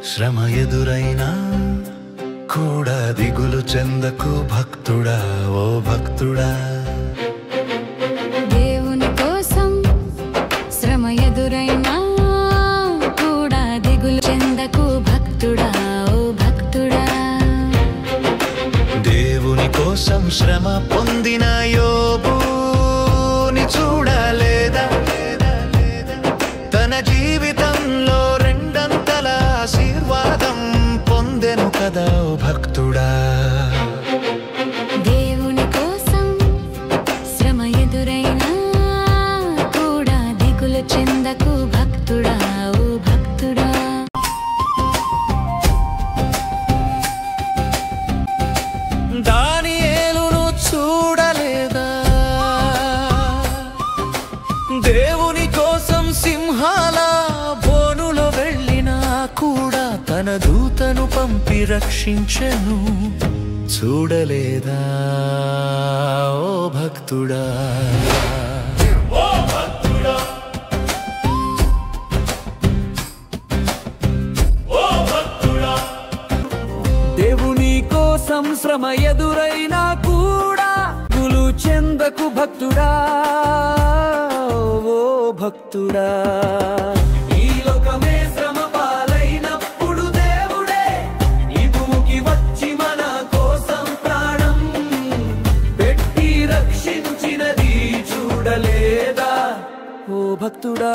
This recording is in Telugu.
శ్రమ ఎదురైనా కూడా దిగులు చెందకు భక్తుడా, ఓ భక్తుడా. దేవుని కోసం శ్రమ ఎదురైనా కూడా దిగులు చెందకు భక్తుడా, ఓ భక్తుడా. దేవుని కోసం శ్రమ పొందిన యోబుని చూడలేదా? తన జీవితంలో రెండంతల ఆశీర్వాదం పొందెను కదా, ఓ భక్తుడా. దేవుని కోసం శ్రమ ఎదురైనా కూడా దిగులు చెందకు భక్తుడా, ఓ భక్తుడా. దానియేలును చూడలేదా? దేవుని కోసం సింహాల బోనులో వెళ్ళినా కూడా తన దూతను పంపి రక్షించెను. చూడలేదా, ఓ భక్తుడా. దేవుని కోసం శ్రమ ఎదురైనా కూడా దిగులు చెందకు భక్తుడా, ఓ భక్తుడా. ఈ లోకమే శ్రమ పాలైనప్పుడు దేవుడే ఈ భూమికి వచ్చి మన కోసం ప్రాణం పెట్టి రక్షించినది చూడలేదా, ఓ భక్తుడా.